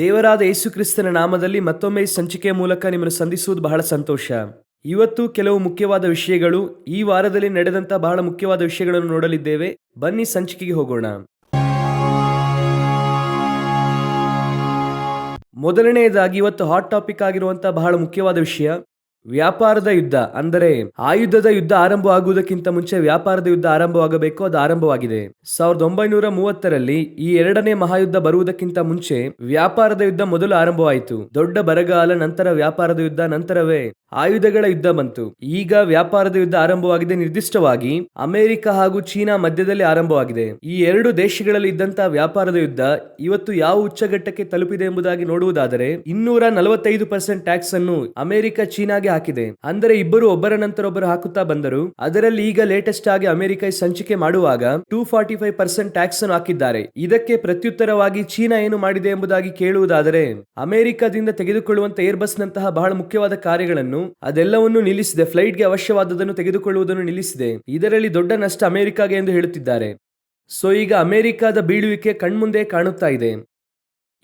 ದೇವರಾದ ಯೇಸು ಕ್ರಿಸ್ತನ ನಾಮದಲ್ಲಿ ಮತ್ತೊಮ್ಮೆ ಈ ಸಂಚಿಕೆಯ ಮೂಲಕ ನಿಮ್ಮನ್ನು ಸಂಧಿಸುವುದು ಬಹಳ ಸಂತೋಷ. ಇವತ್ತು ಕೆಲವು ಮುಖ್ಯವಾದ ವಿಷಯಗಳು, ಈ ವಾರದಲ್ಲಿ ನಡೆದಂತ ಬಹಳ ಮುಖ್ಯವಾದ ವಿಷಯಗಳನ್ನು ನೋಡಲಿದ್ದೇವೆ. ಬನ್ನಿ ಸಂಚಿಕೆಗೆ ಹೋಗೋಣ. ಮೊದಲನೆಯದಾಗಿ ಇವತ್ತು ಹಾಟ್ ಟಾಪಿಕ್ ಆಗಿರುವಂತಹ ಬಹಳ ಮುಖ್ಯವಾದ ವಿಷಯ ವ್ಯಾಪಾರದ ಯುದ್ಧ. ಅಂದರೆ ಆಯುಧದ ಯುದ್ಧ ಆರಂಭವಾಗುವುದಕ್ಕಿಂತ ಮುಂಚೆ ವ್ಯಾಪಾರದ ಯುದ್ಧ ಆರಂಭವಾಗಬೇಕು. ಅದು ಆರಂಭವಾಗಿದೆ. 1930ರಲ್ಲಿ ಈ ಎರಡನೇ ಮಹಾಯುದ್ಧ ಬರುವುದಕ್ಕಿಂತ ಮುಂಚೆ ವ್ಯಾಪಾರದ ಯುದ್ಧ ಮೊದಲು ಆರಂಭವಾಯಿತು. ದೊಡ್ಡ ಬರಗಾಲ, ನಂತರ ವ್ಯಾಪಾರದ ಯುದ್ಧ, ನಂತರವೇ ಆಯುಧಗಳ ಯುದ್ಧ ಬಂತು. ಈಗ ವ್ಯಾಪಾರದ ಯುದ್ಧ ಆರಂಭವಾಗಿದೆ. ನಿರ್ದಿಷ್ಟವಾಗಿ ಅಮೆರಿಕ ಹಾಗೂ ಚೀನಾ ಮಧ್ಯದಲ್ಲಿ ಆರಂಭವಾಗಿದೆ. ಈ ಎರಡು ದೇಶಗಳಲ್ಲಿ ಇದ್ದಂತಹ ವ್ಯಾಪಾರದ ಯುದ್ಧ ಇವತ್ತು ಯಾವ ಉಚ್ಚಘಟ್ಟಕ್ಕೆ ತಲುಪಿದೆ ಎಂಬುದಾಗಿ ನೋಡುವುದಾದರೆ 245% ಟ್ಯಾಕ್ಸ್ ಅನ್ನು ಅಮೆರಿಕ ಚೀನಾಗೆ ಹಾಕಿದೆ. ಅಂದರೆ ಇಬ್ಬರು ಒಬ್ಬರ ನಂತರ ಒಬ್ಬರು ಹಾಕುತ್ತಾ ಬಂದರು. ಅದರಲ್ಲಿ ಈಗ ಲೇಟೆಸ್ಟ್ ಆಗಿ ಅಮೆರಿಕ ಈ ಸಂಚಿಕೆ ಮಾಡುವಾಗ 245% ಟ್ಯಾಕ್ಸ್ ಅನ್ನು ಹಾಕಿದ್ದಾರೆ. ಇದಕ್ಕೆ ಪ್ರತ್ಯುತ್ತರವಾಗಿ ಚೀನಾ ಏನು ಮಾಡಿದೆ ಎಂಬುದಾಗಿ ಕೇಳುವುದಾದರೆ, ಅಮೆರಿಕದಿಂದ ತೆಗೆದುಕೊಳ್ಳುವಂತ ಏರ್ಬಸ್ ನಂತಹ ಬಹಳ ಮುಖ್ಯವಾದ ಕಾರ್ಯಗಳನ್ನು ಅದೆಲ್ಲವನ್ನು ನಿಲ್ಲಿಸಿದೆ. ಫ್ಲೈಟ್ಗೆ ಅವಶ್ಯವಾದದನ್ನು ತೆಗೆದುಕೊಳ್ಳುವುದನ್ನು ನಿಲ್ಲಿಸಿದೆ. ಇದರಲ್ಲಿ ದೊಡ್ಡ ನಷ್ಟ ಅಮೆರಿಕಾಗೆ ಎಂದು ಹೇಳುತ್ತಿದ್ದಾರೆ. ಸೊ ಈಗ ಅಮೆರಿಕದ ಬೀಳುವಿಕೆ ಕಣ್ಮುಂದೆ ಕಾಣುತ್ತಾ ಇದೆ.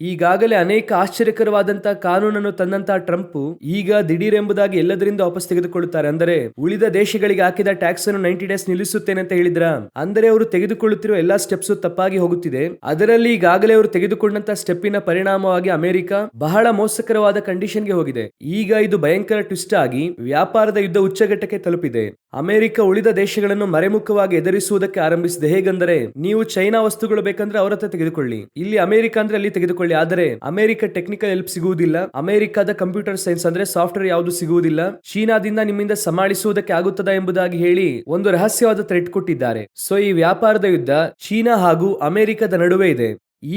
ಈಗಾಗಲೇ ಅನೇಕ ಆಶ್ಚರ್ಯಕರವಾದಂತಹ ಕಾನೂನನ್ನು ತಂದಂತಹ ಟ್ರಂಪ್ ಈಗ ದಿಢೀರೆಂಬುದಾಗಿ ಎಲ್ಲದರಿಂದ ವಾಪಸ್ ತೆಗೆದುಕೊಳ್ಳುತ್ತಾರೆ. ಅಂದರೆ ಉಳಿದ ದೇಶಗಳಿಗೆ ಹಾಕಿದ ಟ್ಯಾಕ್ಸ್ ಅನ್ನು 90 ಡೇಸ್ ನಿಲ್ಲಿಸುತ್ತೇನೆ ಅಂತ ಹೇಳಿದ್ರ, ಅಂದರೆ ಅವರು ತೆಗೆದುಕೊಳ್ಳುತ್ತಿರುವ ಎಲ್ಲಾ ಸ್ಟೆಪ್ಸ್ ತಪ್ಪಾಗಿ ಹೋಗುತ್ತಿದೆ. ಅದರಲ್ಲಿ ಈಗಾಗಲೇ ಅವರು ತೆಗೆದುಕೊಂಡಂತಹ ಸ್ಟೆಪ್ಪಿನ ಪರಿಣಾಮವಾಗಿ ಅಮೆರಿಕ ಬಹಳ ಮೋಸಕರವಾದ ಕಂಡೀಷನ್ಗೆ ಹೋಗಿದೆ. ಈಗ ಇದು ಭಯಂಕರ ಟ್ವಿಸ್ಟ್ ಆಗಿ ವ್ಯಾಪಾರದ ಯುದ್ಧ ಉಚ್ಚಘಟ್ಟಕ್ಕೆ ತಲುಪಿದೆ. ಅಮೆರಿಕ ಉಳಿದ ದೇಶಗಳನ್ನು ಮರೆಮುಖವಾಗಿ ಎದುರಿಸುವುದಕ್ಕೆ ಆರಂಭಿಸಿದೆ. ಹೇಗೆಂದರೆ, ನೀವು ಚೈನಾ ವಸ್ತುಗಳು ಬೇಕಂದ್ರೆ ಅವರ ಹತ್ರ ತೆಗೆದುಕೊಳ್ಳಿ, ಇಲ್ಲಿ ಅಮೆರಿಕ ಅಂದ್ರೆ ಅಲ್ಲಿ ತೆಗೆದುಕೊಳ್ಳಿ. ಆದರೆ ಅಮೆರಿಕ ಟೆಕ್ನಿಕಲ್ ಹೆಲ್ಪ್ ಸಿಗುವುದಿಲ್ಲ, ಅಮೆರಿಕದ ಕಂಪ್ಯೂಟರ್ ಸೈನ್ಸ್ ಅಂದ್ರೆ ಸಾಫ್ಟ್ವೇರ್ ಯಾವುದು ಸಿಗುವುದಿಲ್ಲ, ಚೀನಾದಿಂದ ನಿಮ್ಮಿಂದ ಸಮಾಳಿಸುವುದಕ್ಕೆ ಆಗುತ್ತದಾ ಎಂಬುದಾಗಿ ಹೇಳಿ ಒಂದು ರಹಸ್ಯವಾದ ಥ್ರೆಟ್ ಕೊಟ್ಟಿದ್ದಾರೆ. ಸೊ ಈ ವ್ಯಾಪಾರದ ಯುದ್ಧ ಚೀನಾ ಹಾಗೂ ಅಮೆರಿಕದ ನಡುವೆ ಇದೆ.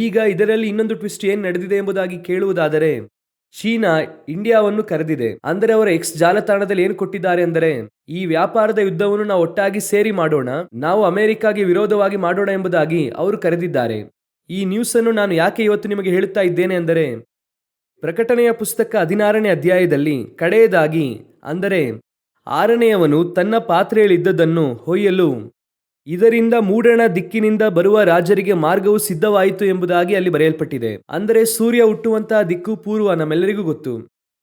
ಈಗ ಇದರಲ್ಲಿ ಇನ್ನೊಂದು ಟ್ವಿಸ್ಟ್ ಏನ್ ನಡೆದಿದೆ ಎಂಬುದಾಗಿ ಕೇಳುವುದಾದರೆ, ಚೀನಾ ಇಂಡಿಯಾವನ್ನು ಕರೆದಿದೆ. ಅಂದರೆ ಅವರ ಎಕ್ಸ್ ಜಾಲತಾಣದಲ್ಲಿ ಏನು ಕೊಟ್ಟಿದ್ದಾರೆ ಅಂದರೆ, ಈ ವ್ಯಾಪಾರದ ಯುದ್ಧವನ್ನು ನಾವು ಒಟ್ಟಾಗಿ ಸೇರಿ ಮಾಡೋಣ, ನಾವು ಅಮೆರಿಕಾಗೆ ವಿರೋಧವಾಗಿ ಮಾಡೋಣ ಎಂಬುದಾಗಿ ಅವರು ಕರೆದಿದ್ದಾರೆ. ಈ ನ್ಯೂಸ್ ಅನ್ನು ನಾನು ಯಾಕೆ ಇವತ್ತು ನಿಮಗೆ ಹೇಳುತ್ತಾ ಇದ್ದೇನೆ ಅಂದರೆ, ಪ್ರಕಟಣೆಯ ಪುಸ್ತಕ 16ನೇ ಅಧ್ಯಾಯದಲ್ಲಿ ಕಡೆಯದಾಗಿ, ಅಂದರೆ 6ನೇಯವನು ತನ್ನ ಪಾತ್ರೆಯಲ್ಲಿದ್ದದನ್ನು ಹೊಯ್ಯಲು ಇದರಿಂದ ಮೂಡಣ ದಿಕ್ಕಿನಿಂದ ಬರುವ ರಾಜರಿಗೆ ಮಾರ್ಗವು ಸಿದ್ಧವಾಯಿತು ಎಂಬುದಾಗಿ ಅಲ್ಲಿ ಬರೆಯಲ್ಪಟ್ಟಿದೆ. ಅಂದರೆ ಸೂರ್ಯ ಹುಟ್ಟುವಂತಹ ದಿಕ್ಕು ಪೂರ್ವ, ನಮ್ಮೆಲ್ಲರಿಗೂ ಗೊತ್ತು.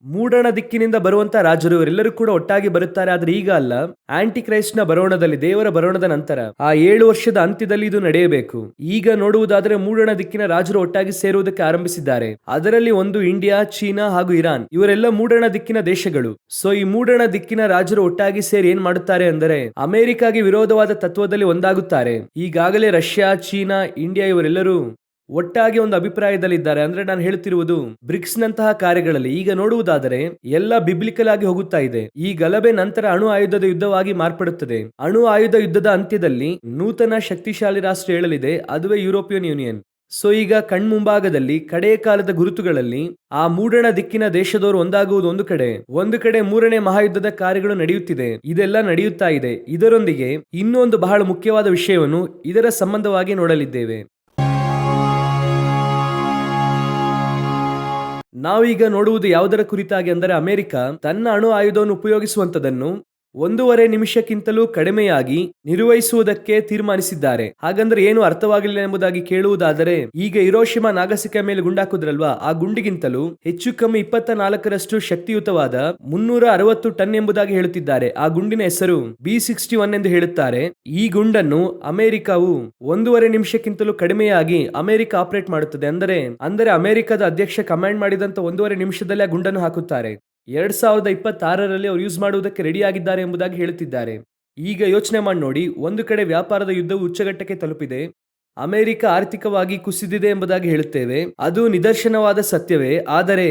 ಮೂಡಣ ದಿಕ್ಕಿನಿಂದ ಬರುವಂತಹ ರಾಜರು ಇವರೆಲ್ಲರೂ ಕೂಡ ಒಟ್ಟಾಗಿ ಬರುತ್ತಾರೆ. ಆದ್ರೆ ಈಗ ಅಲ್ಲ, ಆಂಟಿ ಕ್ರೈಸ್ಟ್ ನ ಬರೋಣದಲ್ಲಿ, ದೇವರ ಬರೋಣದ ನಂತರ ಆ 7 ವರ್ಷದ ಅಂತ್ಯದಲ್ಲಿ ಇದು ನಡೆಯಬೇಕು. ಈಗ ನೋಡುವುದಾದರೆ ಮೂಡಣ ದಿಕ್ಕಿನ ರಾಜರು ಒಟ್ಟಾಗಿ ಸೇರುವುದಕ್ಕೆ ಆರಂಭಿಸಿದ್ದಾರೆ. ಅದರಲ್ಲಿ ಒಂದು ಇಂಡಿಯಾ, ಚೀನಾ ಹಾಗೂ ಇರಾನ್, ಇವರೆಲ್ಲ ಮೂಡಣ ದಿಕ್ಕಿನ ದೇಶಗಳು. ಸೊ ಈ ಮೂಡಣ ದಿಕ್ಕಿನ ರಾಜರು ಒಟ್ಟಾಗಿ ಸೇರಿ ಏನ್ ಮಾಡುತ್ತಾರೆ ಅಂದರೆ, ಅಮೆರಿಕಾಗೆ ವಿರೋಧವಾದ ತತ್ವದಲ್ಲಿ ಒಂದಾಗುತ್ತಾರೆ. ಈಗಾಗಲೇ ರಷ್ಯಾ, ಚೀನಾ, ಇಂಡಿಯಾ ಇವರೆಲ್ಲರೂ ಒಟ್ಟಾಗಿ ಒಂದು ಅಭಿಪ್ರಾಯದಲ್ಲಿದ್ದಾರೆ. ಅಂದ್ರೆ ನಾನು ಹೇಳುತ್ತಿರುವುದು ಬ್ರಿಕ್ಸ್ ನಂತಹ ಕಾರ್ಯಗಳಲ್ಲಿ ಈಗ ನೋಡುವುದಾದರೆ ಎಲ್ಲ ಬಿಬ್ಲಿಕಲ್ ಆಗಿ ಹೋಗುತ್ತಾ ಇದೆ. ಈ ಗಲಭೆ ನಂತರ ಅಣು ಆಯುಧದ ಯುದ್ಧವಾಗಿ ಮಾರ್ಪಡುತ್ತದೆ. ಅಣು ಆಯುಧ ಯುದ್ಧದ ಅಂತ್ಯದಲ್ಲಿ ನೂತನ ಶಕ್ತಿಶಾಲಿ ರಾಷ್ಟ್ರ ಹೇಳಲಿದೆ, ಅದುವೇ ಯುರೋಪಿಯನ್ ಯೂನಿಯನ್. ಸೊ ಈಗ ಕಣ್ಮುಂಭಾಗದಲ್ಲಿ ಕಡೆಯ ಕಾಲದ ಗುರುತುಗಳಲ್ಲಿ ಆ ಮೂಡಣ ದಿಕ್ಕಿನ ದೇಶದವರು ಒಂದಾಗುವುದು ಒಂದು ಕಡೆ 3ನೇ ಮಹಾಯುದ್ಧದ ಕಾರ್ಯಗಳು ನಡೆಯುತ್ತಿದೆ. ಇದೆಲ್ಲ ನಡೆಯುತ್ತಾ ಇದೆ. ಇದರೊಂದಿಗೆ ಇನ್ನೊಂದು ಬಹಳ ಮುಖ್ಯವಾದ ವಿಷಯವನ್ನು ಇದರ ಸಂಬಂಧವಾಗಿ ನೋಡಲಿದ್ದೇವೆ. ನಾವೀಗ ನೋಡುವುದು ಯಾವುದರ ಕುರಿತಾಗಿ ಅಂದರೆ, ಅಮೆರಿಕ ತನ್ನ ಅಣು ಆಯುಧವನ್ನು ಉಪಯೋಗಿಸುವಂತದನ್ನು 1.5 ನಿಮಿಷಕ್ಕಿಂತಲೂ ಕಡಿಮೆಯಾಗಿ ನಿರ್ವಹಿಸುವುದಕ್ಕೆ ತೀರ್ಮಾನಿಸಿದ್ದಾರೆ. ಹಾಗಂದ್ರೆ ಏನು ಅರ್ಥವಾಗಿಲ್ಲ ಎಂಬುದಾಗಿ ಕೇಳುವುದಾದರೆ, ಈಗ ಹಿರೋಶಿಮಾ ನಾಗಸಾಕಿ ಮೇಲೆ ಗುಂಡಾಕುದ್ರಲ್ವಾ, ಆ ಗುಂಡಿಗಿಂತಲೂ ಹೆಚ್ಚು ಕಮ್ಮಿ 24ರಷ್ಟು ಶಕ್ತಿಯುತವಾದ 360 ಟನ್ ಎಂಬುದಾಗಿ ಹೇಳುತ್ತಿದ್ದಾರೆ. ಆ ಗುಂಡಿನ ಹೆಸರು B61 ಎಂದು ಹೇಳುತ್ತಾರೆ. ಈ ಗುಂಡನ್ನು ಅಮೆರಿಕವು 1.5 ನಿಮಿಷಕ್ಕಿಂತಲೂ ಕಡಿಮೆಯಾಗಿ ಅಮೆರಿಕ ಆಪರೇಟ್ ಮಾಡುತ್ತದೆ. ಅಂದರೆ ಅಮೆರಿಕದ ಅಧ್ಯಕ್ಷ ಕಮಾಂಡ್ ಮಾಡಿದಂತ 1.5 ನಿಮಿಷದಲ್ಲಿ ಆ ಗುಂಡನ್ನು ಹಾಕುತ್ತಾರೆ. 2026ರಲ್ಲಿ ಅವರು ಯೂಸ್ ಮಾಡುವುದಕ್ಕೆ ರೆಡಿ ಆಗಿದ್ದಾರೆ ಎಂಬುದಾಗಿ ಹೇಳುತ್ತಿದ್ದಾರೆ. ಈಗ ಯೋಚನೆ ಮಾಡಿ ನೋಡಿ, ಒಂದು ಕಡೆ ವ್ಯಾಪಾರದ ಯುದ್ಧವು ಉಚ್ಚಘಟ್ಟಕ್ಕೆ ತಲುಪಿದೆ, ಅಮೆರಿಕ ಆರ್ಥಿಕವಾಗಿ ಕುಸಿದಿದೆ ಎಂಬುದಾಗಿ ಹೇಳುತ್ತೇವೆ. ಅದು ನಿದರ್ಶನವಾದ ಸತ್ಯವೇ. ಆದರೆ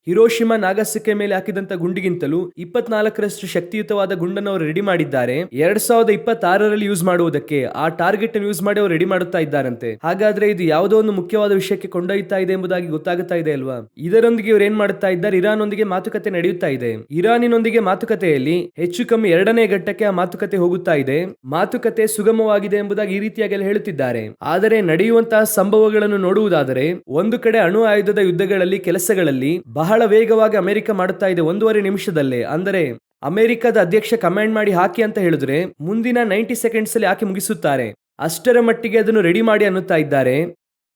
ಹಿರೋಶಿಮಾ ನಾಗಸಾಕಿ ಮೇಲೆ ಹಾಕಿದಂತ ಗುಂಡಿಗಿಂತಲೂ 24ರಷ್ಟು ಶಕ್ತಿಯುತವಾದ ಗುಂಡನ್ನು ಅವರು ರೆಡಿ ಮಾಡಿದ್ದಾರೆ. 2026ರಲ್ಲಿ ಯೂಸ್ ಮಾಡುವುದಕ್ಕೆ ಆ ಟಾರ್ಗೆಟ್ ಅನ್ನು ಯೂಸ್ ಮಾಡಿ ಅವರು ರೆಡಿ ಮಾಡುತ್ತಾ ಇದ್ದಾರಂತೆ. ಹಾಗಾದ್ರೆ ಇದು ಯಾವುದೋ ಒಂದು ಮುಖ್ಯವಾದ ವಿಷಯಕ್ಕೆ ಕೊಂಡೊಯ್ತಾ ಇದೆ ಎಂಬುದಾಗಿ ಗೊತ್ತಾಗುತ್ತಾ ಇದೆ ಅಲ್ವಾ. ಇದರೊಂದಿಗೆ ಇವರು ಏನ್ ಮಾಡುತ್ತಾ ಇದ್ದಾರೆ, ಇರಾನ್ ಒಂದಿಗೆ ಮಾತುಕತೆ ನಡೆಯುತ್ತಾ ಇದೆ. ಇರಾನಿನೊಂದಿಗೆ ಮಾತುಕತೆಯಲ್ಲಿ ಹೆಚ್ಚು ಕಮ್ಮಿ 2ನೇ ಘಟ್ಟಕ್ಕೆ ಆ ಮಾತುಕತೆ ಹೋಗುತ್ತಾ ಇದೆ. ಮಾತುಕತೆ ಸುಗಮವಾಗಿದೆ ಎಂಬುದಾಗಿ ಈ ರೀತಿಯಾಗಿ ಹೇಳುತ್ತಿದ್ದಾರೆ. ಆದರೆ ನಡೆಯುವಂತಹ ಸಂಭವಗಳನ್ನು ನೋಡುವುದಾದರೆ, ಒಂದು ಕಡೆ ಅಣು ಆಯುಧದ ಯುದ್ಧಗಳಲ್ಲಿ, ಕೆಲಸಗಳಲ್ಲಿ ಬಹಳ ವೇಗವಾಗಿ ಅಮೆರಿಕ ಮಾಡುತ್ತಾ ಇದೆ. 1.5 ನಿಮಿಷದಲ್ಲೇ, ಅಂದರೆ ಅಮೆರಿಕದ ಅಧ್ಯಕ್ಷ ಕಮಾಂಡ್ ಮಾಡಿ ಹಾಕಿ ಅಂತ ಹೇಳಿದ್ರೆ ಮುಂದಿನ 90 ಸೆಕೆಂಡ್ಸ್ ಅಲ್ಲಿ ಹಾಕಿ ಮುಗಿಸುತ್ತಾರೆ. ಅಷ್ಟರ ಮಟ್ಟಿಗೆ ಅದನ್ನು ರೆಡಿ ಮಾಡಿ ಅನ್ನುತ್ತಾ ಇದ್ದಾರೆ.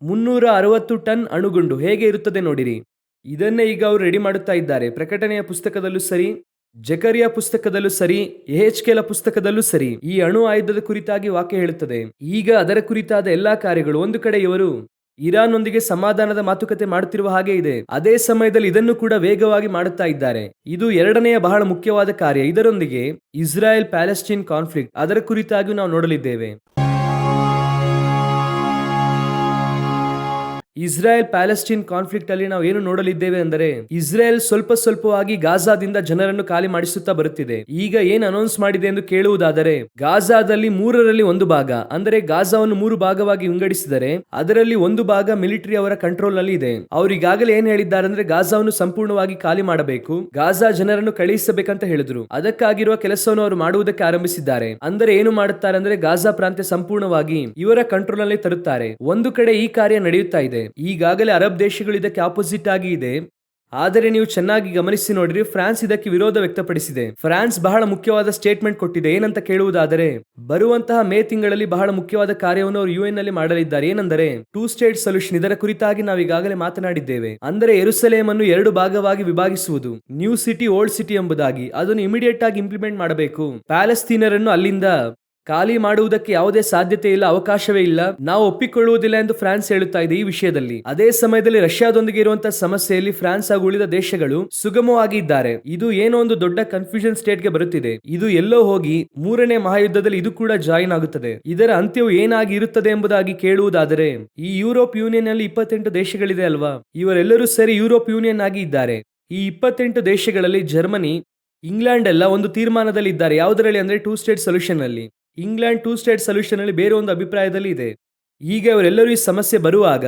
360 ಟನ್ ಅಣುಗುಂಡು ಹೇಗೆ ಇರುತ್ತದೆ ನೋಡಿರಿ. ಇದನ್ನೇ ಈಗ ಅವರು ರೆಡಿ ಮಾಡುತ್ತಾ ಇದ್ದಾರೆ. ಪ್ರಕಟಣೆಯ ಪುಸ್ತಕದಲ್ಲೂ ಸರಿ, ಜಕರಿಯ ಪುಸ್ತಕದಲ್ಲೂ ಸರಿ, ಯೆಹೆಜ್ಕೇಲ ಪುಸ್ತಕದಲ್ಲೂ ಸರಿ ಈ ಅಣು ಆಯುಧದ ಕುರಿತಾಗಿ ವಾಕ್ಯ ಹೇಳುತ್ತದೆ. ಈಗ ಅದರ ಕುರಿತಾದ ಎಲ್ಲಾ ಕಾರ್ಯಗಳು, ಒಂದು ಕಡೆ ಇವರು ಇರಾನ್ ನೊಂದಿಗೆ ಸಮಾಧಾನದ ಮಾತುಕತೆ ಮಾಡುತ್ತಿರುವ ಹಾಗೆ ಇದೆ, ಅದೇ ಸಮಯದಲ್ಲಿ ಇದನ್ನು ಕೂಡ ವೇಗವಾಗಿ ಮಾಡುತ್ತಾ ಇದ್ದಾರೆ. ಇದು ಎರಡನೆಯ ಬಹಳ ಮುಖ್ಯವಾದ ಕಾರ್ಯ. ಇದರೊಂದಿಗೆ ಇಸ್ರಾಯೇಲ್ ಪ್ಯಾಲೆಸ್ಟೈನ್ ಕಾನ್ಫ್ಲಿಕ್ಟ್, ಅದರ ಕುರಿತಾಗಿಯೂ ನಾವು ನೋಡಲಿದ್ದೇವೆ. ಇಸ್ರಾಯೇಲ್ ಪ್ಯಾಲೆಸ್ಟೈನ್ ಕಾನ್ಫ್ಲಿಕ್ಟ್ ಅಲ್ಲಿ ನಾವು ಏನು ನೋಡಲಿದ್ದೇವೆ ಅಂದರೆ, ಇಸ್ರಾಯೇಲ್ ಸ್ವಲ್ಪವಾಗಿ ಗಾಜಾದಿಂದ ಜನರನ್ನು ಖಾಲಿ ಮಾಡಿಸುತ್ತಾ ಬರುತ್ತಿದೆ. ಈಗ ಏನು ಅನೌನ್ಸ್ ಮಾಡಿದೆ ಎಂದು ಕೇಳುವುದಾದರೆ, ಗಾಜಾದಲ್ಲಿ 1/3 ಭಾಗ, ಅಂದರೆ ಗಾಜಾವನ್ನು 3 ಭಾಗವಾಗಿ ವಿಂಗಡಿಸಿದರೆ ಅದರಲ್ಲಿ 1 ಭಾಗ ಮಿಲಿಟರಿ ಅವರ ಕಂಟ್ರೋಲ್ ನಲ್ಲಿ ಇದೆ. ಅವರು ಈಗಾಗಲೇ ಏನ್ ಹೇಳಿದ್ದಾರೆ ಅಂದ್ರೆ, ಗಾಜಾವನ್ನು ಸಂಪೂರ್ಣವಾಗಿ ಖಾಲಿ ಮಾಡಬೇಕು, ಗಾಜಾ ಜನರನ್ನು ಕಳುಹಿಸಬೇಕಂತ ಹೇಳಿದ್ರು. ಅದಕ್ಕಾಗಿರುವ ಕೆಲಸವನ್ನು ಅವರು ಮಾಡುವುದಕ್ಕೆ ಆರಂಭಿಸಿದ್ದಾರೆ. ಅಂದರೆ ಏನು ಮಾಡುತ್ತಾರೆ ಅಂದ್ರೆ, ಗಾಜಾ ಪ್ರಾಂತ್ಯ ಸಂಪೂರ್ಣವಾಗಿ ಇವರ ಕಂಟ್ರೋಲ್ ನಲ್ಲಿ ತರುತ್ತಾರೆ. ಒಂದು ಕಡೆ ಈ ಕಾರ್ಯ ನಡೆಯುತ್ತಾ ಇದೆ. ಈಗಾಗಲೇ ಅರಬ್ ದೇಶಗಳು ಇದಕ್ಕೆ ಆಪೋಸಿಟ್ ಆಗಿ ಇದೆ. ಆದರೆ ನೀವು ಚೆನ್ನಾಗಿ ಗಮನಿಸಿ ನೋಡಿರಿ, ಫ್ರಾನ್ಸ್ ಇದಕ್ಕೆ ವಿರೋಧ ವ್ಯಕ್ತಪಡಿಸಿದೆ. ಫ್ರಾನ್ಸ್ ಬಹಳ ಮುಖ್ಯವಾದ ಸ್ಟೇಟ್ಮೆಂಟ್ ಕೊಟ್ಟಿದೆ. ಏನಂತ ಕೇಳುವುದಾದರೆ, ಬರುವಂತಹ ಮೇ ತಿಂಗಳಲ್ಲಿ ಬಹಳ ಮುಖ್ಯವಾದ ಕಾರ್ಯವನ್ನು ಅವರು UN ನಲ್ಲಿ ಮಾಡಲಿದ್ದಾರೆ. ಏನೆಂದರೆ 2 ಸ್ಟೇಟ್ ಸೊಲ್ಯೂಷನ್. ಇದರ ಕುರಿತಾಗಿ ನಾವು ಈಗಾಗಲೇ ಮಾತನಾಡಿದ್ದೇವೆ. ಅಂದರೆ ಯೆರೂಸಲೇಮ್ ಅನ್ನು 2 ಭಾಗವಾಗಿ ವಿಭಾಗಿಸುವುದು, ನ್ಯೂ ಸಿಟಿ ಓಲ್ಡ್ ಸಿಟಿ ಎಂಬುದಾಗಿ. ಅದನ್ನು ಇಮಿಡಿಯೇಟ್ ಆಗಿ ಇಂಪ್ಲಿಮೆಂಟ್ ಮಾಡಬೇಕು. ಪ್ಯಾಲೆಸ್ತೀನರನ್ನು ಅಲ್ಲಿಂದ ಖಾಲಿ ಮಾಡುವುದಕ್ಕೆ ಯಾವುದೇ ಸಾಧ್ಯತೆ ಇಲ್ಲ, ಅವಕಾಶವೇ ಇಲ್ಲ, ನಾವು ಒಪ್ಪಿಕೊಳ್ಳುವುದಿಲ್ಲ ಎಂದು ಫ್ರಾನ್ಸ್ ಹೇಳುತ್ತಾ ಇದೆ ಈ ವಿಷಯದಲ್ಲಿ. ಅದೇ ಸಮಯದಲ್ಲಿ ರಷ್ಯಾದೊಂದಿಗೆ ಇರುವಂತಹ ಸಮಸ್ಯೆಯಲ್ಲಿ ಫ್ರಾನ್ಸ್ ಹಾಗೂ ಉಳಿದ ದೇಶಗಳು ಸುಗಮವಾಗಿ ಇದ್ದಾರೆ. ಇದು ಏನೋ ಒಂದು ದೊಡ್ಡ ಕನ್ಫ್ಯೂಷನ್ ಸ್ಟೇಟ್ ಗೆ ಬರುತ್ತಿದೆ. ಇದು ಎಲ್ಲೋ ಹೋಗಿ 3ನೇ ಮಹಾಯುದ್ಧದಲ್ಲಿ ಇದು ಕೂಡ ಜಾಯಿನ್ ಆಗುತ್ತದೆ. ಇದರ ಅಂತ್ಯವು ಏನಾಗಿ ಇರುತ್ತದೆ ಎಂಬುದಾಗಿ ಕೇಳುವುದಾದರೆ, ಈ ಯುರೋಪ್ ಯೂನಿಯನ್ ನಲ್ಲಿ 28 ದೇಶಗಳಿದೆ ಅಲ್ವಾ, ಇವರೆಲ್ಲರೂ ಸೇರಿ ಯುರೋಪ್ ಯೂನಿಯನ್ ಆಗಿ ಇದ್ದಾರೆ. ಈ 28 ದೇಶಗಳಲ್ಲಿ ಜರ್ಮನಿ, ಇಂಗ್ಲೆಂಡ್ ಎಲ್ಲ ಒಂದು ತೀರ್ಮಾನದಲ್ಲಿ ಇದ್ದಾರೆ. ಯಾವುದರಲ್ಲಿ ಅಂದ್ರೆ 2 ಸ್ಟೇಟ್ ಸೊಲ್ಯೂಷನ್ ನಲ್ಲಿ. ಇಂಗ್ಲೆಂಡ್ 2 ಸ್ಟೇಟ್ ಸೊಲ್ಯೂಷನ್ ಅಲ್ಲಿ ಬೇರೆ ಒಂದು ಅಭಿಪ್ರಾಯದಲ್ಲಿ ಇದೆ. ಈಗ ಇವರೆಲ್ಲರೂ ಈ ಸಮಸ್ಯೆ ಬರುವಾಗ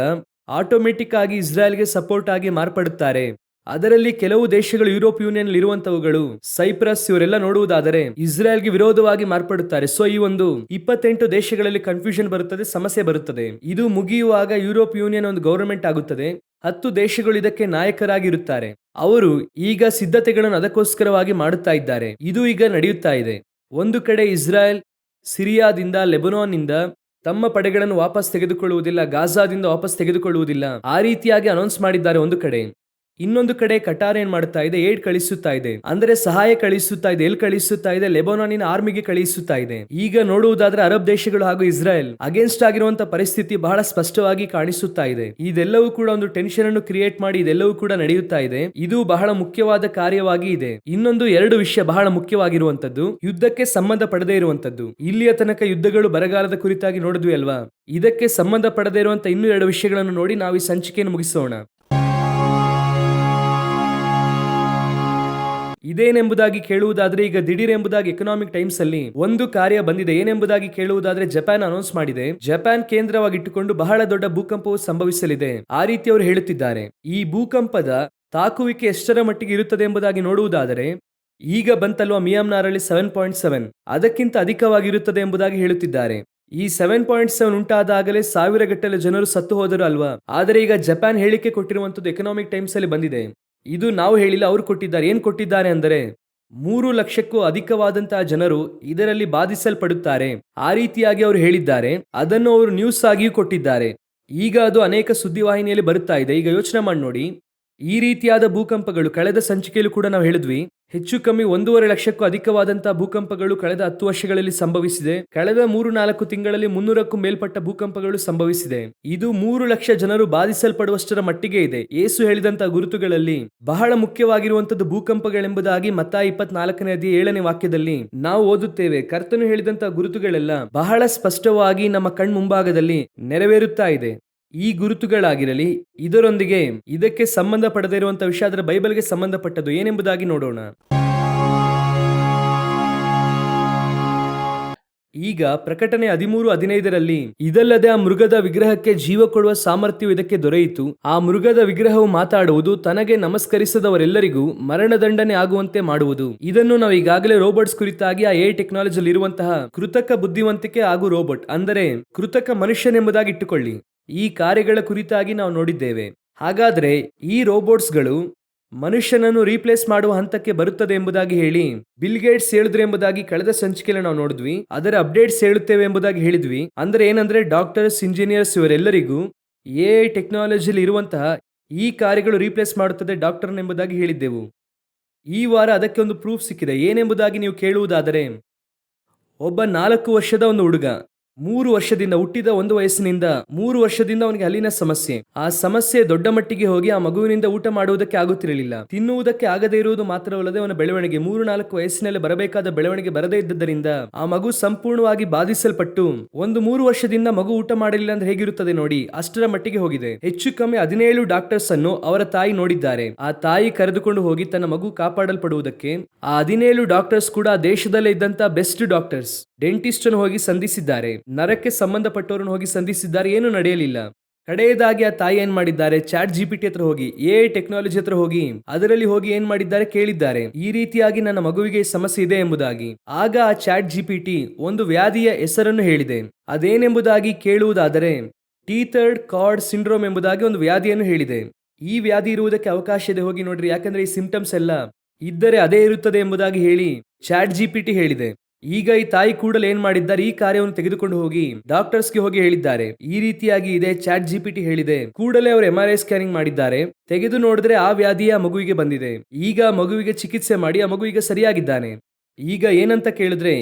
ಆಟೋಮೆಟಿಕ್ ಆಗಿ ಇಸ್ರಾಯೇಲ್ಗೆ ಸಪೋರ್ಟ್ ಆಗಿ ಮಾರ್ಪಡುತ್ತಾರೆ. ಅದರಲ್ಲಿ ಕೆಲವು ದೇಶಗಳು ಯುರೋಪ್ ಯೂನಿಯನ್ ಇರುವಂತವುಗಳು, ಸೈಪ್ರಸ್, ಇವರೆಲ್ಲ ನೋಡುವುದಾದರೆ ಇಸ್ರಾಯೇಲ್ಗೆ ವಿರೋಧವಾಗಿ ಮಾರ್ಪಡುತ್ತಾರೆ. ಸೊ ಈ ಒಂದು 28 ದೇಶಗಳಲ್ಲಿ ಕನ್ಫ್ಯೂಷನ್ ಬರುತ್ತದೆ, ಸಮಸ್ಯೆ ಬರುತ್ತದೆ. ಇದು ಮುಗಿಯುವಾಗ ಯುರೋಪ್ ಯೂನಿಯನ್ ಒಂದು ಗವರ್ಮೆಂಟ್ ಆಗುತ್ತದೆ. 10 ದೇಶಗಳು ಇದಕ್ಕೆ ನಾಯಕರಾಗಿರುತ್ತಾರೆ. ಅವರು ಈಗ ಸಿದ್ಧತೆಗಳನ್ನು ಅದಕ್ಕೋಸ್ಕರವಾಗಿ ಮಾಡುತ್ತಾ ಇದ್ದಾರೆ. ಇದು ಈಗ ನಡೆಯುತ್ತಾ ಇದೆ. ಒಂದು ಕಡೆ ಇಸ್ರಾಯೇಲ್ ಸಿರಿಯಾದಿಂದ, ಲೆಬನಾನ್ನಿಂದ ತಮ್ಮ ಪಡೆಗಳನ್ನು ವಾಪಸ್ ತೆಗೆದುಕೊಳ್ಳುವುದಿಲ್ಲ, ಗಾಜಾದಿಂದ ವಾಪಸ್ ತೆಗೆದುಕೊಳ್ಳುವುದಿಲ್ಲ, ಆ ರೀತಿಯಾಗಿ ಅನೌನ್ಸ್ ಮಾಡಿದ್ದಾರೆ ಒಂದು ಕಡೆ. ಇನ್ನೊಂದು ಕಡೆ ಕಟಾರ್ ಏನ್ ಮಾಡ್ತಾ ಇದೆ, ಏಡ್ ಕಳಿಸುತ್ತಾ ಇದೆ, ಅಂದ್ರೆ ಸಹಾಯ ಕಳಿಸುತ್ತಾ ಇದೆ. ಎಲ್ಲಿ ಕಳಿಸುತ್ತಾ ಇದೆ? ಲೆಬನಾನಿನ ಆರ್ಮಿಗೆ ಕಳಿಸುತ್ತಾ ಇದೆ. ಈಗ ನೋಡುವುದಾದ್ರೆ ಅರಬ್ ದೇಶಗಳು ಹಾಗೂ ಇಸ್ರಾಯೇಲ್ ಅಗೇನ್ಸ್ಟ್ ಆಗಿರುವಂತಹ ಪರಿಸ್ಥಿತಿ ಬಹಳ ಸ್ಪಷ್ಟವಾಗಿ ಕಾಣಿಸುತ್ತಾ ಇದೆ. ಇದೆಲ್ಲವೂ ಕೂಡ ಒಂದು ಟೆನ್ಷನ್ ಅನ್ನು ಕ್ರಿಯೇಟ್ ಮಾಡಿ ಇದೆಲ್ಲವೂ ಕೂಡ ನಡೆಯುತ್ತಾ ಇದೆ. ಇದು ಬಹಳ ಮುಖ್ಯವಾದ ಕಾರ್ಯವಾಗಿ ಇದೆ. ಇನ್ನೊಂದು 2 ವಿಷಯ ಬಹಳ ಮುಖ್ಯವಾಗಿರುವಂತದ್ದು, ಯುದ್ಧಕ್ಕೆ ಸಂಬಂಧ ಪಡದೇ ಇರುವಂತದ್ದು. ಇಲ್ಲಿಯ ತನಕ ಯುದ್ಧಗಳು ಬರಗಾಲದ ಕುರಿತಾಗಿ ನೋಡಿದ್ವಿ ಅಲ್ವಾ, ಇದಕ್ಕೆ ಸಂಬಂಧ ಪಡದೇ ಇರುವಂತ ಇನ್ನೂ 2 ವಿಷಯಗಳನ್ನು ನೋಡಿ ನಾವು ಈ ಸಂಚಿಕೆಯನ್ನು ಮುಗಿಸೋಣ. ಇದೇನೆಂಬುದಾಗಿ ಕೇಳುವುದಾದ್ರೆ, ಈಗ ದಿಢೀರ್ ಎಂಬುದಾಗಿ ಎಕನಾಮಿಕ್ ಟೈಮ್ಸ್ ಅಲ್ಲಿ ಒಂದು ಕಾರ್ಯ ಬಂದಿದೆ. ಏನೆಂಬುದಾಗಿ ಕೇಳುವುದಾದ್ರೆ, ಜಪಾನ್ ಅನೌನ್ಸ್ ಮಾಡಿದೆ, ಜಪಾನ್ ಕೇಂದ್ರವಾಗಿಟ್ಟುಕೊಂಡು ಬಹಳ ದೊಡ್ಡ ಭೂಕಂಪವು ಸಂಭವಿಸಲಿದೆ. ಆ ರೀತಿ ಅವರು ಹೇಳುತ್ತಿದ್ದಾರೆ. ಈ ಭೂಕಂಪದ ತಾಕುವಿಕೆ ಎಷ್ಟರ ಮಟ್ಟಿಗೆ ಇರುತ್ತದೆ ಎಂಬುದಾಗಿ ನೋಡುವುದಾದರೆ, ಈಗ ಬಂತಲ್ವಾ ಮಿಯಾನ್ಮಾರಲ್ಲಿ 7.7, ಅದಕ್ಕಿಂತ ಅಧಿಕವಾಗಿರುತ್ತದೆ ಎಂಬುದಾಗಿ ಹೇಳುತ್ತಿದ್ದಾರೆ. ಈ 7.7 ಉಂಟಾದಾಗಲೇ 1000 ಗಟ್ಟಲೆ ಜನರು ಸತ್ತು ಹೋದರು ಅಲ್ವಾ. ಆದರೆ ಈಗ ಜಪಾನ್ ಹೇಳಿಕೆ ಕೊಟ್ಟಿರುವಂತದ್ದು ಎಕನಾಮಿಕ್ ಟೈಮ್ಸ್ ಅಲ್ಲಿ ಬಂದಿದೆ. ಇದು ನಾವು ಹೇಳಿಲ್ಲ, ಅವರು ಕೊಟ್ಟಿದ್ದಾರೆ. ಏನ್ ಕೊಟ್ಟಿದ್ದಾರೆ ಅಂದರೆ, 3 ಲಕ್ಷಕ್ಕೂ ಅಧಿಕವಾದಂತಹ ಜನರು ಇದರಲ್ಲಿ ಬಾಧಿಸಲ್ಪಡುತ್ತಾರೆ. ಆ ರೀತಿಯಾಗಿ ಅವರು ಹೇಳಿದ್ದಾರೆ. ಅದನ್ನು ಅವರು ನ್ಯೂಸ್ ಆಗಿಯೂ ಕೊಟ್ಟಿದ್ದಾರೆ. ಈಗ ಅದು ಅನೇಕ ಸುದ್ದಿವಾಹಿನಿಯಲ್ಲಿ ಬರುತ್ತಾ ಇದೆ. ಈಗ ಯೋಚನೆ ಮಾಡಿ ನೋಡಿ, ಈ ರೀತಿಯಾದ ಭೂಕಂಪಗಳು ಕಳೆದ ಸಂಚಿಕೆಯಲ್ಲೂ ಕೂಡ ನಾವು ಹೇಳಿದ್ವಿ, ಹೆಚ್ಚು ಕಮ್ಮಿ 1.5 ಲಕ್ಷಕ್ಕೂ ಅಧಿಕವಾದಂತಹ ಭೂಕಂಪಗಳು ಕಳೆದ 10 ವರ್ಷಗಳಲ್ಲಿ ಸಂಭವಿಸಿದೆ. ಕಳೆದ 3-4 ತಿಂಗಳಲ್ಲಿ 300ಕ್ಕೂ ಮೇಲ್ಪಟ್ಟ ಭೂಕಂಪಗಳು ಸಂಭವಿಸಿದೆ. ಇದು 3 ಲಕ್ಷ ಜನರು ಬಾಧಿಸಲ್ಪಡುವಷ್ಟರ ಮಟ್ಟಿಗೆ ಇದೆ. ಯೇಸು ಹೇಳಿದಂತಹ ಗುರುತುಗಳಲ್ಲಿ ಬಹಳ ಮುಖ್ಯವಾಗಿರುವಂತದ್ದು ಭೂಕಂಪಗಳೆಂಬುದಾಗಿ ಮತ್ತಾಯ 24ನೇ ಅಧ್ಯಾಯ 7ನೇ ವಾಕ್ಯದಲ್ಲಿ ನಾವು ಓದುತ್ತೇವೆ. ಕರ್ತನು ಹೇಳಿದಂತಹ ಗುರುತುಗಳೆಲ್ಲ ಬಹಳ ಸ್ಪಷ್ಟವಾಗಿ ನಮ್ಮ ಕಣ್ಮುಂಭಾಗದಲ್ಲಿ ನೆರವೇರುತ್ತಾ ಇದೆ. ಈ ಗುರುತುಗಳಾಗಿರಲಿ, ಇದರೊಂದಿಗೆ ಇದಕ್ಕೆ ಸಂಬಂಧ ಪಡದೇ ಇರುವಂತಹ ವಿಷಯ, ಅದರ ಬೈಬಲ್ಗೆ ಸಂಬಂಧಪಟ್ಟದ್ದು ಏನೆಂಬುದಾಗಿ ನೋಡೋಣ. ಈಗ ಪ್ರಕಟಣೆ 13:15ರಲ್ಲಿ, ಇದಲ್ಲದೆ ಆ ಮೃಗದ ವಿಗ್ರಹಕ್ಕೆ ಜೀವ ಕೊಡುವ ಸಾಮರ್ಥ್ಯವು ಇದಕ್ಕೆ ದೊರೆಯಿತು. ಆ ಮೃಗದ ವಿಗ್ರಹವು ಮಾತಾಡುವುದು, ತನಗೆ ನಮಸ್ಕರಿಸದವರೆಲ್ಲರಿಗೂ ಮರಣದಂಡನೆ ಆಗುವಂತೆ ಮಾಡುವುದು. ಇದನ್ನು ನಾವು ಈಗಾಗಲೇ ರೋಬೋಟ್ಸ್ ಕುರಿತಾಗಿ ಆ AI ಟೆಕ್ನಾಲಜಿಯಲ್ಲಿ ಇರುವಂತಹ ಕೃತಕ ಬುದ್ಧಿವಂತಿಕೆ ಹಾಗೂ ರೋಬೋಟ್, ಅಂದರೆ ಕೃತಕ ಮನುಷ್ಯನೆಂಬುದಾಗಿ ಇಟ್ಟುಕೊಳ್ಳಿ, ಈ ಕಾರ್ಯಗಳ ಕುರಿತಾಗಿ ನಾವು ನೋಡಿದ್ದೇವೆ. ಹಾಗಾದ್ರೆ ಈ ರೋಬೋಟ್ಸ್ಗಳು ಮನುಷ್ಯನನ್ನು ರೀಪ್ಲೇಸ್ ಮಾಡುವ ಹಂತಕ್ಕೆ ಬರುತ್ತದೆ ಎಂಬುದಾಗಿ ಹೇಳಿ ಬಿಲ್ ಗೇಟ್ಸ್ ಹೇಳಿದ್ರು ಎಂಬುದಾಗಿ ಕಳೆದ ಸಂಚಿಕೆಯಲ್ಲಿ ನಾವು ನೋಡಿದ್ವಿ. ಅದರ ಅಪ್ಡೇಟ್ಸ್ ಹೇಳುತ್ತೇವೆ ಎಂಬುದಾಗಿ ಹೇಳಿದ್ವಿ. ಅಂದ್ರೆ ಏನಂದ್ರೆ, ಡಾಕ್ಟರ್ಸ್, ಇಂಜಿನಿಯರ್ಸ್ ಇವರೆಲ್ಲರಿಗೂ ಎ ಟೆಕ್ನಾಲಜಿಯಲ್ಲಿ ಇರುವಂತಹ ಈ ಕಾರ್ಯಗಳು ರೀಪ್ಲೇಸ್ ಮಾಡುತ್ತದೆ ಡಾಕ್ಟರ್ ಎಂಬುದಾಗಿ ಹೇಳಿದ್ದೆವು. ಈ ವಾರ ಅದಕ್ಕೆ ಒಂದು ಪ್ರೂಫ್ ಸಿಕ್ಕಿದೆ. ಏನೆಂಬುದಾಗಿ ನೀವು ಕೇಳುವುದಾದರೆ, ಒಬ್ಬ 4 ವರ್ಷದ ಒಂದು ಹುಡುಗ 3 ವರ್ಷದಿಂದ ಹುಟ್ಟಿದ 1 ವಯಸ್ಸಿನಿಂದ 3 ವರ್ಷದಿಂದ ಅವನಿಗೆ ಹಲ್ಲಿನ ಸಮಸ್ಯೆ. ಆ ಸಮಸ್ಯೆ ದೊಡ್ಡ ಮಟ್ಟಿಗೆ ಹೋಗಿ ಆ ಮಗುವಿನಿಂದ ಊಟ ಮಾಡುವುದಕ್ಕೆ ಆಗುತ್ತಿರಲಿಲ್ಲ. ತಿನ್ನುವುದಕ್ಕೆ ಆಗದೇ ಇರುವುದು ಮಾತ್ರವಲ್ಲದೆ ಅವನ ಬೆಳವಣಿಗೆ 3-4 ವಯಸ್ಸಿನಲ್ಲಿ ಬರಬೇಕಾದ ಬೆಳವಣಿಗೆ ಬರದೇ ಇದ್ದದ್ದರಿಂದ ಆ ಮಗು ಸಂಪೂರ್ಣವಾಗಿ ಬಾಧಿಸಲ್ಪಟ್ಟು 3 ವರ್ಷದಿಂದ ಮಗು ಊಟ ಮಾಡಲಿಲ್ಲ ಅಂದ್ರೆ ಹೇಗಿರುತ್ತದೆ ನೋಡಿ, ಅಷ್ಟರ ಮಟ್ಟಿಗೆ ಹೋಗಿದೆ. ಹೆಚ್ಚು ಕಮ್ಮಿ 17 ಡಾಕ್ಟರ್ಸ್ ಅನ್ನು ಅವರ ತಾಯಿ ನೋಡಿದ್ದಾರೆ. ಆ ತಾಯಿ ಕರೆದುಕೊಂಡು ಹೋಗಿ ತನ್ನ ಮಗು ಕಾಪಾಡಲ್ಪಡುವುದಕ್ಕೆ ಆ 17 ಡಾಕ್ಟರ್ಸ್ ಕೂಡ ದೇಶದಲ್ಲೇ ಇದ್ದಂತ ಬೆಸ್ಟ್ ಡಾಕ್ಟರ್ಸ್ ಡೆಂಟಿಸ್ಟ್ ಅನ್ನು ಹೋಗಿ ಸಂಧಿಸಿದ್ದಾರೆ. ನರಕ್ಕೆ ಸಂಬಂಧಪಟ್ಟವರನ್ನು ಹೋಗಿ ಸಂಧಿಸಿದ್ದಾರೆ. ಏನು ನಡೆಯಲಿಲ್ಲ. ಕಡೆಯದಾಗಿ ಆ ತಾಯಿ ಏನ್ ಮಾಡಿದ್ದಾರೆ, ಚಾಟ್ ಜಿಪಿಟಿ ಹತ್ರ ಹೋಗಿ, ಎ ಟೆಕ್ನಾಲಜಿ ಹತ್ರ ಹೋಗಿ, ಅದರಲ್ಲಿ ಹೋಗಿ ಏನ್ ಮಾಡಿದ್ದಾರೆ ಕೇಳಿದ್ದಾರೆ, ಈ ರೀತಿಯಾಗಿ ನನ್ನ ಮಗುವಿಗೆ ಸಮಸ್ಯೆ ಇದೆ ಎಂಬುದಾಗಿ. ಆಗ ಆ ಚಾಟ್ ಜಿಪಿಟಿ ಒಂದು ವ್ಯಾಧಿಯ ಹೆಸರನ್ನು ಹೇಳಿದೆ. ಅದೇನೆಂಬುದಾಗಿ ಕೇಳುವುದಾದರೆ ಟೀಥರ್ಡ್ ಕಾರ್ಡ್ ಸಿಂಡ್ರೋಮ್ ಎಂಬುದಾಗಿ ಒಂದು ವ್ಯಾಧಿಯನ್ನು ಹೇಳಿದೆ. ಈ ವ್ಯಾಧಿ ಇರುವುದಕ್ಕೆ ಅವಕಾಶ ಇದೆ, ಹೋಗಿ ನೋಡ್ರಿ, ಯಾಕಂದ್ರೆ ಈ ಸಿಂಪ್ಟಮ್ಸ್ ಎಲ್ಲ ಇದ್ದರೆ ಅದೇ ಇರುತ್ತದೆ ಎಂಬುದಾಗಿ ಹೇಳಿ ಚಾಟ್ ಜಿಪಿಟಿ ಹೇಳಿದೆ. ಈಗ ಈ ತಾಯಿ ಕೂಡಲೇ ಏನ್ ಮಾಡಿದ್ದಾರೆ, ಈ ಕಾರ್ಯವನ್ನು ತೆಗೆದುಕೊಂಡು ಹೋಗಿ ಡಾಕ್ಟರ್ಸ್ಗೆ ಹೋಗಿ ಹೇಳಿದ್ದಾರೆ, ಈ ರೀತಿಯಾಗಿ ಇದೆ, ಚಾಟ್ ಜಿಪಿಟಿ ಹೇಳಿದೆ. ಕೂಡಲೇ ಅವರು MRI ಸ್ಕ್ಯಾನಿಂಗ್ ಮಾಡಿದ್ದಾರೆ. ತೆಗೆದು ನೋಡಿದ್ರೆ ಆ ವ್ಯಾಧಿಯ ಮಗುವಿಗೆ ಬಂದಿದೆ. ಈಗ ಮಗುವಿಗೆ ಚಿಕಿತ್ಸೆ ಮಾಡಿ ಆ ಮಗು ಈಗ ಸರಿಯಾಗಿದ್ದಾನೆ. ಈಗ ಏನಂತ ಕೇಳಿದ್ರೆ,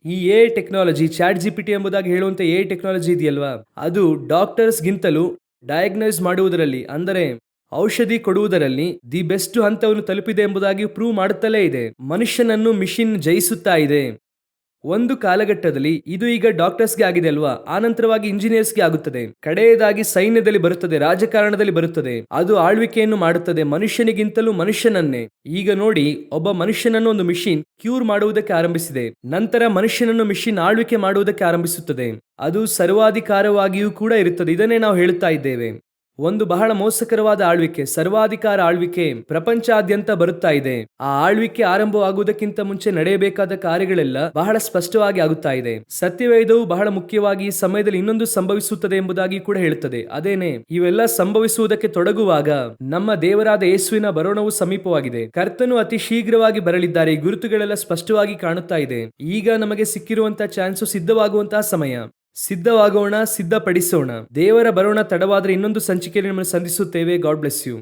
ಈ ಎ ಟೆಕ್ನಾಲಜಿ ಚಾಟ್ ಜಿಪಿಟಿ ಎಂಬುದಾಗಿ ಹೇಳುವಂತ ಎ ಟೆಕ್ನಾಲಜಿ ಇದೆಯಲ್ವಾ, ಅದು ಡಾಕ್ಟರ್ಸ್ ಗಿಂತಲೂ ಡಯಾಗ್ನೈಸ್ ಮಾಡುವುದರಲ್ಲಿ, ಅಂದರೆ ಔಷಧಿ ಕೊಡುವುದರಲ್ಲಿ ದಿ ಬೆಸ್ಟ್ ಹಂತವನ್ನು ತಲುಪಿದೆ ಎಂಬುದಾಗಿ ಪ್ರೂವ್ ಮಾಡುತ್ತಲೇ ಇದೆ. ಮನುಷ್ಯನನ್ನು ಮಿಷಿನ್ ಜಯಿಸುತ್ತಾ ಇದೆ. ಒಂದು ಕಾಲಘಟ್ಟದಲ್ಲಿ ಇದು ಈಗ ಡಾಕ್ಟರ್ಸ್ಗೆ ಆಗಿದೆ ಅಲ್ವಾ, ಆನಂತರವಾಗಿ ಇಂಜಿನಿಯರ್ಸ್ಗೆ ಆಗುತ್ತದೆ. ಕಡೆಯದಾಗಿ ಸೈನ್ಯದಲ್ಲಿ ಬರುತ್ತದೆ, ರಾಜಕಾರಣದಲ್ಲಿ ಬರುತ್ತದೆ. ಅದು ಆಳ್ವಿಕೆಯನ್ನು ಮಾಡುತ್ತದೆ ಮನುಷ್ಯನಿಗಿಂತಲೂ ಮನುಷ್ಯನನ್ನೇ. ಈಗ ನೋಡಿ, ಒಬ್ಬ ಮನುಷ್ಯನನ್ನು ಒಂದು ಮಿಷಿನ್ ಕ್ಯೂರ್ ಮಾಡುವುದಕ್ಕೆ ಆರಂಭಿಸಿದೆ. ನಂತರ ಮನುಷ್ಯನನ್ನು ಮಿಷಿನ್ ಆಳ್ವಿಕೆ ಮಾಡುವುದಕ್ಕೆ ಆರಂಭಿಸುತ್ತದೆ. ಅದು ಸರ್ವಾಧಿಕಾರವಾಗಿಯೂ ಕೂಡ ಇರುತ್ತದೆ. ಇದನ್ನೇ ನಾವು ಹೇಳುತ್ತಾ ಇದ್ದೇವೆ. ಒಂದು ಬಹಳ ಮೋಸಕರವಾದ ಆಳ್ವಿಕೆ, ಸರ್ವಾಧಿಕಾರ ಆಳ್ವಿಕೆ ಪ್ರಪಂಚಾದ್ಯಂತ ಬರುತ್ತಾ ಇದೆ. ಆ ಆಳ್ವಿಕೆ ಆರಂಭವಾಗುವುದಕ್ಕಿಂತ ಮುಂಚೆ ನಡೆಯಬೇಕಾದ ಕಾರ್ಯಗಳೆಲ್ಲ ಬಹಳ ಸ್ಪಷ್ಟವಾಗಿ ಆಗುತ್ತಾ ಇದೆ. ಸತ್ಯವೇದವು ಬಹಳ ಮುಖ್ಯವಾಗಿ ಈ ಸಮಯದಲ್ಲಿ ಇನ್ನೊಂದು ಸಂಭವಿಸುತ್ತದೆ ಎಂಬುದಾಗಿ ಕೂಡ ಹೇಳುತ್ತದೆ. ಅದೇನೆ, ಇವೆಲ್ಲ ಸಂಭವಿಸುವುದಕ್ಕೆ ತೊಡಗುವಾಗ ನಮ್ಮ ದೇವರಾದ ಯೇಸುವಿನ ಬರೋಣವು ಸಮೀಪವಾಗಿದೆ. ಕರ್ತನು ಅತಿ ಶೀಘ್ರವಾಗಿ ಬರಲಿದ್ದಾರೆ. ಈ ಗುರುತುಗಳೆಲ್ಲ ಸ್ಪಷ್ಟವಾಗಿ ಕಾಣುತ್ತಾ ಇದೆ. ಈಗ ನಮಗೆ ಸಿಕ್ಕಿರುವಂತಹ ಚಾನ್ಸು ಸಿದ್ಧವಾಗುವಂತಹ ಸಮಯ. ಸಿದ್ಧವಾಗೋಣ, ಸಿದ್ಧಪಡಿಸೋಣ. ದೇವರ ಬರೋಣ ತಡವಾದ್ರೆ ಇನ್ನೊಂದು ಸಂಚಿಕೆಯಲ್ಲಿ ನಮ್ಮನ್ನು ಸಂಧಿಸುತ್ತೇವೆ. God bless you.